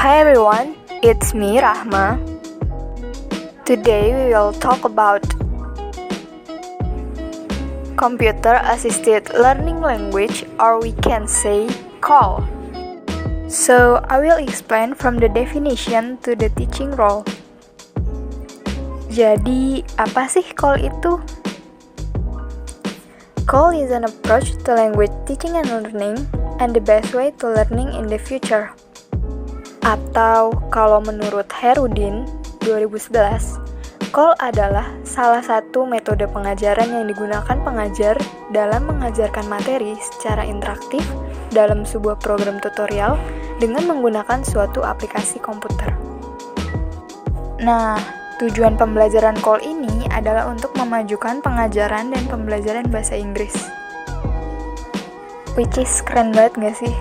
Hi everyone, it's me Rahma. Today we will talk about computer assisted learning language, or we can say CALL. So I will explain from the definition to the teaching role. Jadi apa sih CALL itu? CALL is an approach to language teaching and learning and the best way to learning in the future. Atau kalau menurut Herudin 2011, CALL adalah salah satu metode pengajaran yang digunakan pengajar dalam mengajarkan materi secara interaktif dalam sebuah program tutorial dengan menggunakan suatu aplikasi komputer. Nah, tujuan pembelajaran CALL ini adalah untuk memajukan pengajaran dan pembelajaran bahasa Inggris. Which is keren banget gak sih?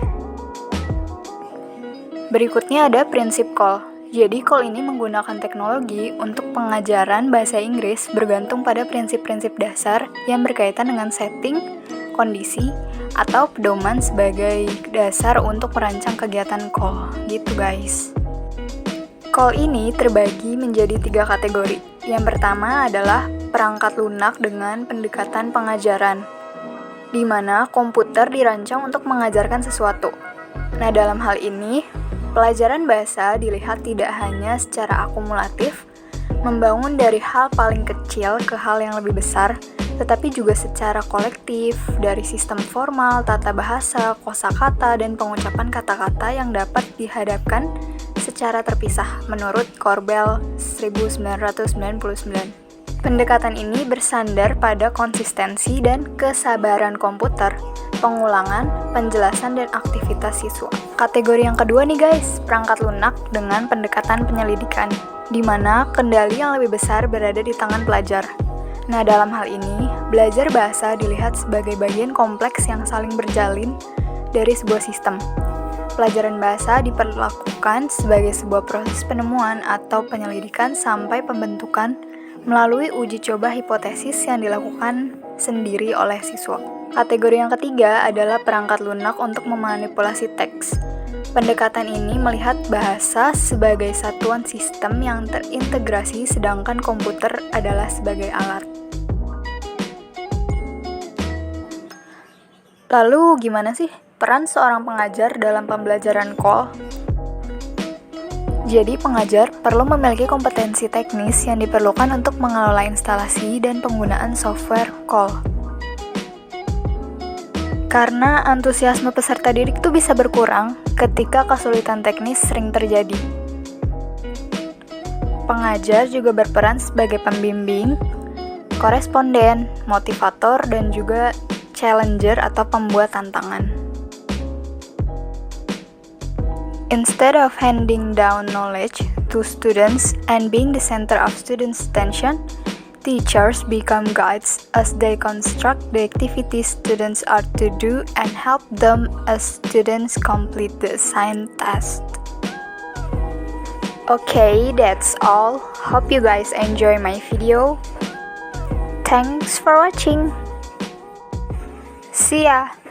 Berikutnya ada prinsip CALL. Jadi CALL ini menggunakan teknologi untuk pengajaran bahasa Inggris bergantung pada prinsip-prinsip dasar yang berkaitan dengan setting, kondisi, atau pedoman sebagai dasar untuk merancang kegiatan CALL. Gitu guys. CALL ini terbagi menjadi 3 kategori. Yang pertama adalah perangkat lunak dengan pendekatan pengajaran, di mana komputer dirancang untuk mengajarkan sesuatu. Nah, dalam hal ini, pelajaran bahasa dilihat tidak hanya secara akumulatif, membangun dari hal paling kecil ke hal yang lebih besar, tetapi juga secara kolektif dari sistem formal, tata bahasa, kosakata, dan pengucapan kata-kata yang dapat dihadapkan secara terpisah menurut Corbell 1999. Pendekatan ini bersandar pada konsistensi dan kesabaran komputer, pengulangan, penjelasan, dan aktivitas siswa. Kategori yang kedua nih guys, perangkat lunak dengan pendekatan penyelidikan, di mana kendali yang lebih besar berada di tangan pelajar. Nah, dalam hal ini, belajar bahasa dilihat sebagai bagian kompleks yang saling berjalin dari sebuah sistem. Pelajaran bahasa diperlakukan sebagai sebuah proses penemuan atau penyelidikan sampai pembentukan melalui uji coba hipotesis yang dilakukan sendiri oleh siswa. Kategori yang ketiga adalah perangkat lunak untuk memanipulasi teks. Pendekatan ini melihat bahasa sebagai satuan sistem yang terintegrasi, sedangkan komputer adalah sebagai alat. Lalu gimana sih peran seorang pengajar dalam pembelajaran CALL? Jadi pengajar perlu memiliki kompetensi teknis yang diperlukan untuk mengelola instalasi dan penggunaan software CALL. Karena antusiasme peserta didik itu bisa berkurang ketika kesulitan teknis sering terjadi. Pengajar juga berperan sebagai pembimbing, koresponden, motivator, dan juga challenger atau pembuat tantangan. Instead of handing down knowledge to students and being the center of students' attention, teachers become guides as they construct the activities students are to do and help them as students complete the assigned task. Okay, that's all. Hope you guys enjoy my video. Thanks for watching. See ya!